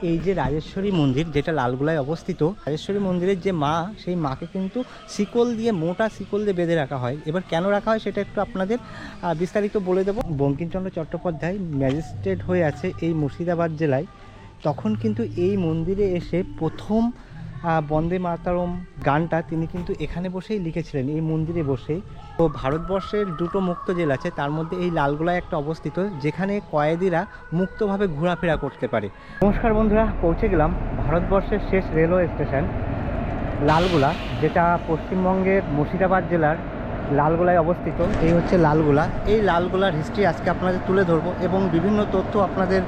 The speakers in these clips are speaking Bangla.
এই যে রাজেশ্বরী মন্দির, যেটা লালগোলায় অবস্থিত, রাজেশ্বরী মন্দিরের যে মা, সেই মাকে কিন্তু শিকল দিয়ে, মোটা শিকল দিয়ে বেঁধে রাখা হয়। এবার কেন রাখা হয় সেটা একটু আপনাদের বিস্তারিত বলে দেবো। বঙ্কিমচন্দ্র চট্টোপাধ্যায় ম্যাজিস্ট্রেট হয়ে আছে এই মুর্শিদাবাদ জেলায়, তখন কিন্তু এই মন্দিরে এসে প্রথম বন্দে মাতরম গানটা তিনি কিন্তু এখানে বসেই লিখেছিলেন, এই মন্দিরে বসেই। তো ভারতবর্ষের দুটো মুক্ত জেল আছে, তার মধ্যে এই লালগোলায় একটা অবস্থিত, যেখানে কয়েদিরা মুক্তভাবে ঘোরাফেরা করতে পারে। নমস্কার বন্ধুরা, পৌঁছে গেলাম ভারতবর্ষের শেষ রেলওয়ে স্টেশন লালগোলা, যেটা পশ্চিমবঙ্গের মুর্শিদাবাদ জেলার লালগোলায় অবস্থিত। এই হচ্ছে লালগোলা। এই লালগোলার হিস্ট্রি আজকে আপনাদের তুলে ধরবো এবং বিভিন্ন তথ্য আপনাদের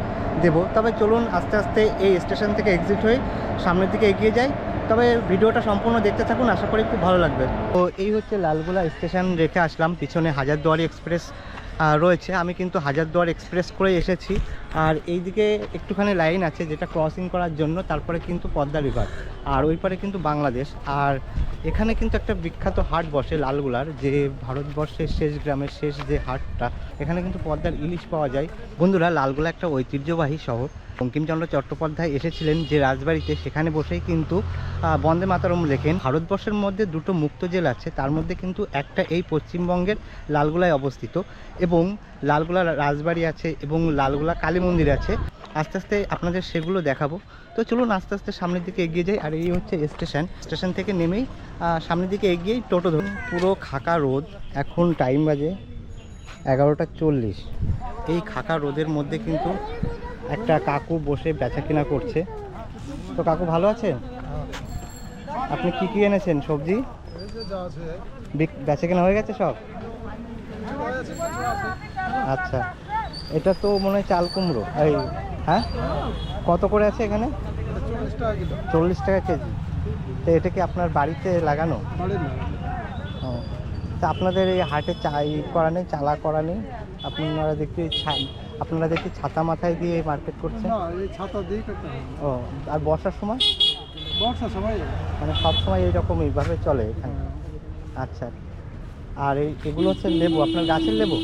দেব। তবে চলুন আস্তে আস্তে এই স্টেশন থেকে এক্সিট হয়ে সামনের দিকে এগিয়ে যাই। তবে ভিডিওটা সম্পূর্ণ দেখতে থাকুন, আশা করি খুব ভালো লাগবে। তো এই হচ্ছে লালগোলা স্টেশন, রেখে আসলাম। পিছনে হাজারদুয়ারি এক্সপ্রেস রয়েছে, আমি কিন্তু হাজারদুয়ার এক্সপ্রেস করে এসেছি। আর এই দিকে একটুখানি লাইন আছে যেটা ক্রসিং করার জন্য, তারপরে কিন্তু পদ্মা রিভার, আর ওই পারে কিন্তু বাংলাদেশ। আর এখানে কিন্তু একটা বিখ্যাত হাট বসে লালগোলার, যে ভারতবর্ষের শেষ গ্রামের শেষ যে হাটটা, এখানে কিন্তু পদ্মার ইলিশ পাওয়া যায়। বন্ধুরা, লালগোলা একটা ঐতিহ্যবাহী শহর। বঙ্কিমচন্দ্র চট্টোপাধ্যায় এসেছিলেন যে রাজবাড়িতে, সেখানে বসেই কিন্তু বন্দে মাতরম লেখেন। ভারতবর্ষের মধ্যে দুটো মুক্ত জেল আছে, তার মধ্যে কিন্তু একটা এই পশ্চিমবঙ্গের লালগোলায় অবস্থিত, এবং লালগোলা রাজবাড়ি আছে এবং লালগোলা কালী মন্দির আছে। আস্তে আস্তে আপনাদের সেগুলো দেখাবো। তো চলুন আস্তে আস্তে সামনের দিকে এগিয়ে যাই। আর এই হচ্ছে স্টেশন থেকে নেমেই সামনের দিকে এগিয়েই টোটো ধরুন। পুরো খাকা রোদ, এখন টাইম বাজে 11:40। এই খাকা রোদের মধ্যে কিন্তু একটা কাকু বসে বেচা কেনা করছে। তো কাকু ভালো আছেন? আপনি কি কি এনেছেন সবজি? বেচা কেনা হয়ে গেছে সব? আচ্ছা, এটা তো মনে হয় চাল কুমড়ো। এই হ্যাঁ, কত করে আছে এখানে? 40 টাকা কেজি। তো এটা কি আপনার বাড়িতে লাগানো? ও, তা আপনাদের এই হাটে করা নেই, চালা করা নেই? আপনারা দেখি ছাতা মাথায় দিয়ে মার্কেট করছেন? ও, আর বর্ষার সময়? মানে সব সময় এইরকমইভাবে চলে এখানে? আচ্ছা। আর এগুলো হচ্ছে লেবু, আপনার গাছের লেবু?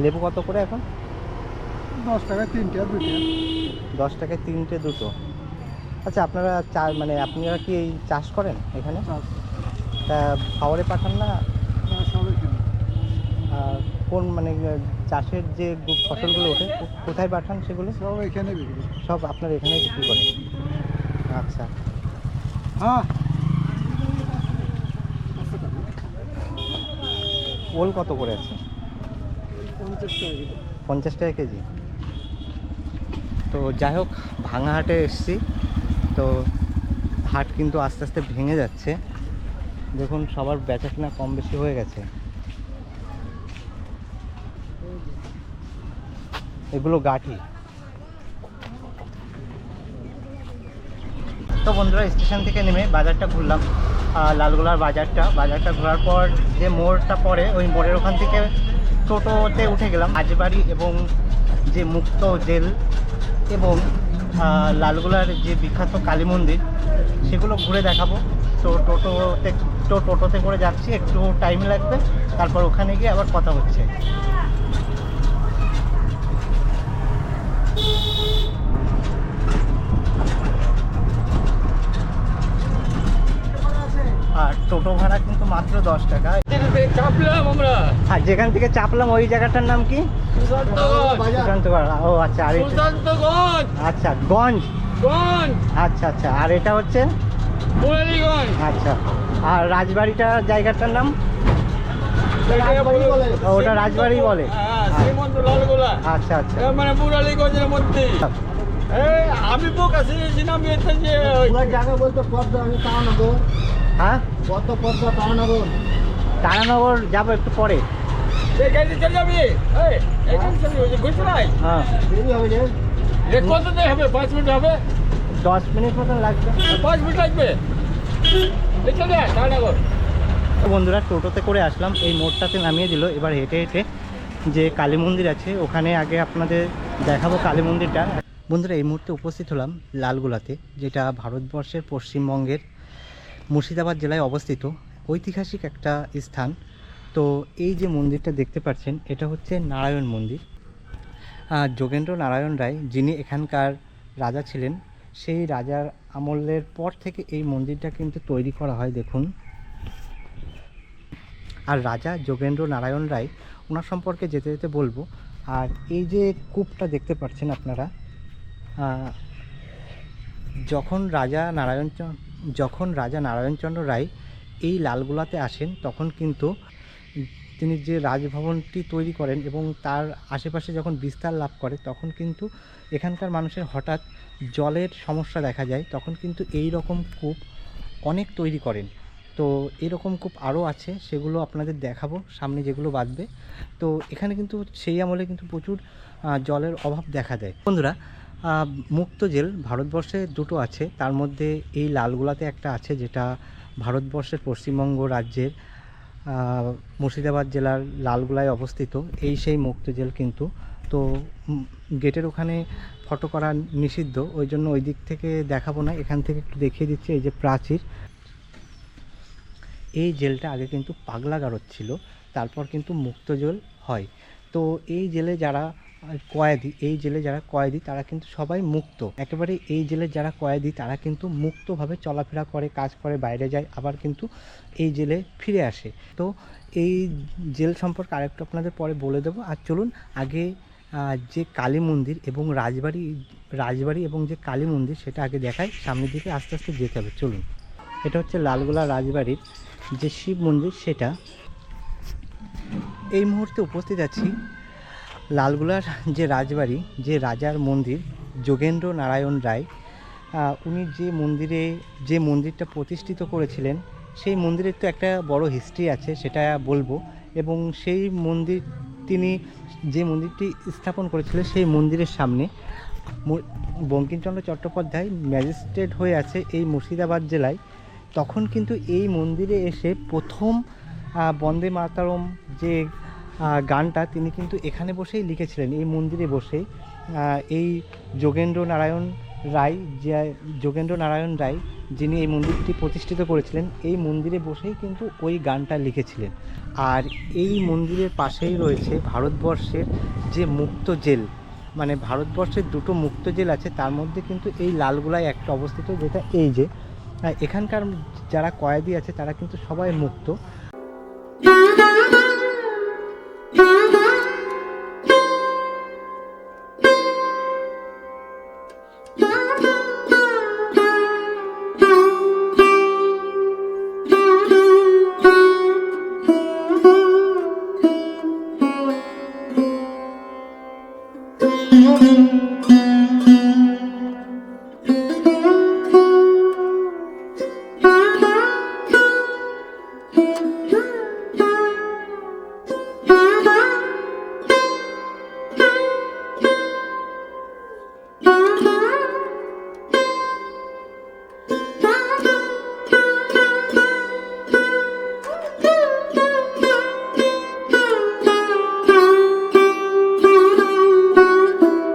লেবু কত করে এখন? 10 টাকায় 3টে আর 2টে। 10 টাকায় 3টে 2টো। আচ্ছা, আপনারা আপনারা কি এই চাষ করেন এখানে? তা খাওয়ারে পাঠান না? কোন মানে চাষের যে ফসলগুলো ওঠে কোথায় পাঠান সেগুলো? সব এখানে বিক্রি। সব আপনারা এখানেই বিক্রি করেন? আচ্ছা। হ্যাঁ, ওল কত করে আছে? 50 টাকা কিলো। 50 টাকা কেজি। তো যাই হোক, ভাঙা হাটে এসছি। তো হাট কিন্তু আস্তে আস্তে ভেঙে যাচ্ছে। দেখুন, সবার বেচা কিনা কম বেশি হয়ে গেছে। এগুলো গাঠি। তো বন্ধুরা, স্টেশন থেকে নেমে বাজারটা ঘুরলাম, লালগোলার বাজারটা ঘোরার পর যে মোড়টা পড়ে, ওই মোড়ের ওখান থেকে টোটোতে উঠে গেলাম। রাজবাড়ি এবং যে মুক্ত জেল এবং লালগোলার যে বিখ্যাত কালী মন্দির, সেগুলো ঘুরে দেখাবো। তো টোটোতে করে যাচ্ছি, একটু টাইম লাগবে, তারপর ওখানে গিয়ে আবার কথা হচ্ছে। আর টোটো ভাড়া কিন্তু মাত্র 10 টাকা। চাপলাম আমরা। আর যেখান থেকে চাপলাম ওই জায়গাটার নাম কি? সুশান্তগড়। ও আচ্ছা। আর আচ্ছা, গঞ্জ। আচ্ছা আচ্ছা। আর এটা হচ্ছে আচ্ছা। আর রাজবাড়িটার জায়গাটার নাম? ওটা রাজবাড়ি বলে। আচ্ছা আচ্ছা। মানে মুরালিগঞ্জের মধ্যে। আমি বোকা শুনেছিলাম এটা যে জায়গা বলতে পদ্মা, আমি তারানগর। হ্যাঁ, কত পদ্মা, তারানগর। তারানগর যাবো একটু পরে। চলে যাবি? হ্যাঁ, দেরি হবে যে। কত দেরি হবে? 5 মিনিট হবে? 10 মিনিট মতন লাগবে। 5 মিনিট লাগবে। চলে যা তারানগর। বন্ধুরা, টোটোতে করে আসলাম, এই মোড়টাতে নামিয়ে দিল। এবার হেঁটে হেঁটে যে কালী মন্দির আছে ওখানে আগে আপনাদের দেখাবো কালী মন্দিরটা। বন্ধুরা, এই মুহূর্তে উপস্থিত হলাম লালগোলাতে, যেটা ভারতবর্ষের পশ্চিমবঙ্গের মুর্শিদাবাদ জেলায় অবস্থিত ঐতিহাসিক একটা স্থান। তো এই যে মন্দিরটা দেখতে পাচ্ছেন, এটা হচ্ছে নারায়ণ মন্দির। যোগেন্দ্র নারায়ণ রায় যিনি এখানকার রাজা ছিলেন, সেই রাজার আমলের পর থেকে এই মন্দিরটা কিন্তু তৈরি করা হয় দেখুন। আর রাজা যোগেন্দ্র নারায়ণ রায় ওনার সম্পর্কে যেতে যেতে বলবো। আর এই যে কূপটা দেখতে পাচ্ছেন আপনারা, যখন রাজা নারায়ণচন্দ্র রায় এই লালগোলাতে আসেন তখন কিন্তু তিনি যে রাজভবনটি তৈরি করেন এবং তার আশেপাশে যখন বিস্তার লাভ করে তখন কিন্তু এখানকার মানুষের হঠাৎ জলের সমস্যা দেখা যায়, তখন কিন্তু এই রকম কূপ অনেক তৈরি করেন। তো এরকম কূপ আরও আছে, সেগুলো আপনাদের দেখাবো সামনে যেগুলো বাঁধবে। তো এখানে কিন্তু সেই আমলে কিন্তু প্রচুর জলের অভাব দেখা দেয়। বন্ধুরা, মুক্ত জেল ভারতবর্ষে দুটো আছে, তার মধ্যে এই লালগোলাতে একটা আছে যেটা ভারতবর্ষের পশ্চিমবঙ্গ রাজ্যের মুর্শিদাবাদ জেলার লালগোলায় অবস্থিত। এই সেই মুক্ত জেল কিন্তু। তো গেটের ওখানে ফটো করা নিষিদ্ধ, ওই জন্য ওই দিক থেকে দেখাবো না, এখান থেকে একটু দেখিয়ে দিচ্ছি। এই যে প্রাচীর, এই জেলটা আগে কিন্তু পাগলাগারদ ছিল, তারপর কিন্তু মুক্ত জেল হয়। তো এই জেলে যারা কয়েদি তারা কিন্তু সবাই মুক্ত একেবারে। এই জেলে যারা কয়েদি তারা কিন্তু মুক্তভাবে চলাফেরা করে, কাজ করে, বাইরে যায়, আবার কিন্তু এই জেলে ফিরে আসে। তো এই জেল সম্পর্কে আরেকটু আপনাদের পরে বলে দেবো। আর চলুন আগে যে কালী মন্দির এবং রাজবাড়ি এবং যে কালী মন্দির সেটা আগে দেখাই। সামনের দিকে আস্তে আস্তে যেতে হবে, চলুন। এটা হচ্ছে লালগোলা রাজবাড়ির যে শিব মন্দির, সেটা এই মুহূর্তে উপস্থিত আছি। লালগোলার যে রাজবাড়ি, যে রাজার মন্দির যোগেন্দ্র নারায়ণ রায়, উনি যে মন্দিরটা প্রতিষ্ঠিত করেছিলেন, সেই মন্দিরের তো একটা বড় হিস্ট্রি আছে, সেটা বলবো। এবং সেই মন্দির, তিনি যে মন্দিরটি স্থাপন করেছিলেন সেই মন্দিরের সামনে বঙ্কিমচন্দ্র চট্টোপাধ্যায় ম্যাজিস্ট্রেট হয়ে আছে এই মুর্শিদাবাদ জেলায়। তখন কিন্তু এই মন্দিরে এসে প্রথম বন্দে মাতরম যে গানটা তিনি কিন্তু এখানে বসেই লিখেছিলেন, এই মন্দিরে বসেই। এই যোগেন্দ্র নারায়ণ রায় যিনি এই মন্দিরটি প্রতিষ্ঠিত করেছিলেন, এই মন্দিরে বসেই কিন্তু ওই গানটা লিখেছিলেন। আর এই মন্দিরের পাশেই রয়েছে ভারতবর্ষের যে মুক্ত জেল, মানে ভারতবর্ষের দুটো মুক্ত জেল আছে, তার মধ্যে কিন্তু এই লালগোলায় একটা অবস্থিত, যেটা এই যে এখানকার যারা কয়েদি আছে তারা কিন্তু সবাই মুক্ত।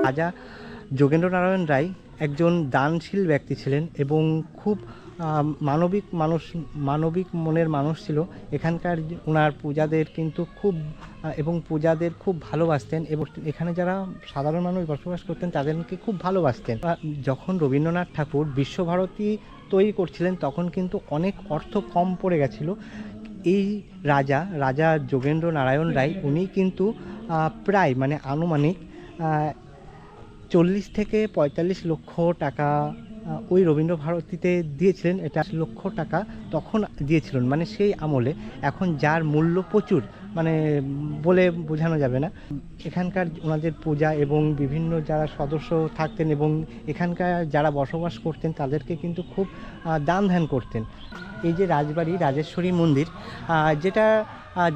রাজা যোগেন্দ্র নারায়ণ রায় একজন দানশীল ব্যক্তি ছিলেন এবং খুব মানবিক মনের মানুষ ছিল। এখানকার ওনার পূজাদের কিন্তু পূজাদের খুব ভালোবাসতেন এবং এখানে যারা সাধারণ মানুষ বসবাস করতেন তাদেরকে খুব ভালোবাসতেন। যখন রবীন্দ্রনাথ ঠাকুর বিশ্বভারতী তৈরি করছিলেন তখন কিন্তু অনেক অর্থ কম পড়ে গেছিলো। এই রাজা যোগেন্দ্র নারায়ণ রায় উনি কিন্তু প্রায় আনুমানিক 40 থেকে 45 লক্ষ টাকা ওই রবীন্দ্র ভারতীতে দিয়েছিলেন। এটা লক্ষ টাকা তখন দিয়েছিলেন, সেই আমলে। এখন যার মূল্য প্রচুর, বলে বোঝানো যাবে না। এখানকার ওনাদের পূজা এবং বিভিন্ন যারা সদস্য থাকতেন এবং এখানকার যারা বসবাস করতেন তাদেরকে কিন্তু খুব দান ধ্যান করতেন। এই যে রাজবাড়ি রাজেশ্বরী মন্দির, যেটা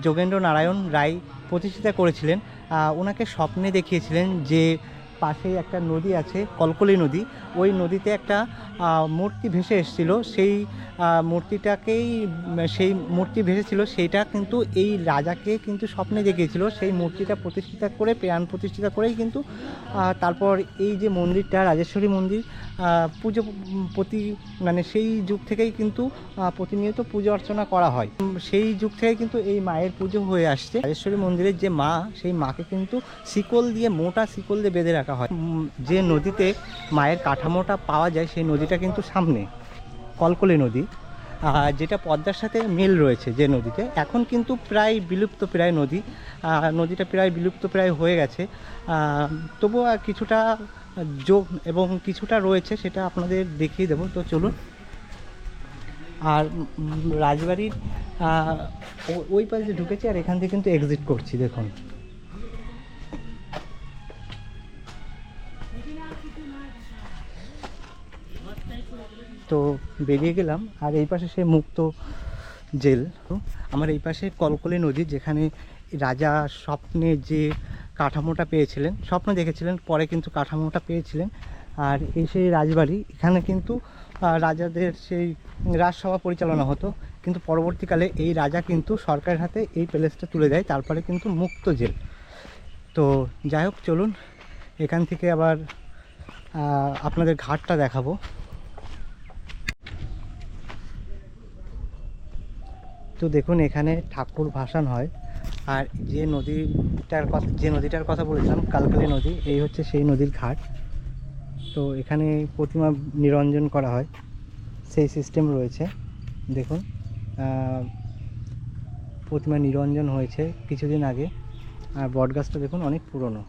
যোগেন্দ্র নারায়ণ রায় প্রতিষ্ঠা করেছিলেন, ওনাকে স্বপ্নে দেখিয়েছিলেন যে পাশেই একটা নদী আছে, কলকলি নদী। ওই নদীতে একটা মূর্তি ভেসে এসেছিল, সেই মূর্তিটাকেই সেই মূর্তি ভেসেছিল সেইটা কিন্তু এই রাজাকে কিন্তু স্বপ্নে দেখিয়েছিল। সেই মূর্তিটা প্রতিষ্ঠিতা করে, প্রাণ প্রতিষ্ঠিতা করেই কিন্তু তারপর এই যে মন্দিরটা রাজেশ্বরী মন্দির পুজো মানে সেই যুগ থেকেই কিন্তু প্রতিনিয়ত পুজো অর্চনা করা হয়। সেই যুগ থেকে কিন্তু এই মায়ের পুজো হয়ে আসছে। রাজেশ্বরী মন্দিরের যে মা, সেই মাকে কিন্তু শিকল দিয়ে, মোটা শিকল দিয়ে বেঁধে রাখা হয়। যে নদীতে মায়ের কাঠামোটা পাওয়া যায় সেই নদীটা কিন্তু সামনে কলকলি নদী, যেটা পদ্মার সাথে মিল রয়েছে। যে নদীতে এখন কিন্তু প্রায় বিলুপ্ত প্রায় নদীটা প্রায় বিলুপ্ত প্রায় হয়ে গেছে, তবুও কিছুটা যোগ এবং কিছুটা রয়েছে, সেটা আপনাদের দেখিয়ে দেবো। তো চলুন। আর রাজবাড়ির ওই পাশে ঢুকেছি আর এখান থেকে কিন্তু এক্সিট করছি, দেখুন। তো বেরিয়ে গেলাম, আর এই পাশে সে মুক্ত জেল। আমার এই পাশে কলকলি নদী, যেখানে রাজা স্বপ্নে যে কাঠামোটা পেয়েছিলেন, স্বপ্ন দেখেছিলেন, পরে কিন্তু কাঠামোটা পেয়েছিলেন। আর এই সেই রাজবাড়ি, এখানে কিন্তু রাজাদের সেই রাজসভা পরিচালনা হতো, কিন্তু পরবর্তীকালে এই রাজা কিন্তু সরকারের হাতে এই প্যালেসটা তুলে দেয়, তারপরে কিন্তু মুক্ত জেল। তো যাই হোক, চলুন এখান থেকে আবার আপনাদের ঘাটটা দেখাবো। তো দেখুন, এখানে ঠাকুর ভাসান হয়। আর যে নদীটার কথা বলেছিলাম, কালকালি নদী, এই হচ্ছে সেই নদীর ঘাট। তো এখানে প্রতিমা নিরঞ্জন করা হয়, সেই সিস্টেম রয়েছে। দেখুন, প্রতিমা নিরঞ্জন হয়েছে কিছুদিন আগে। আর বটগাছটা দেখুন অনেক পুরনো।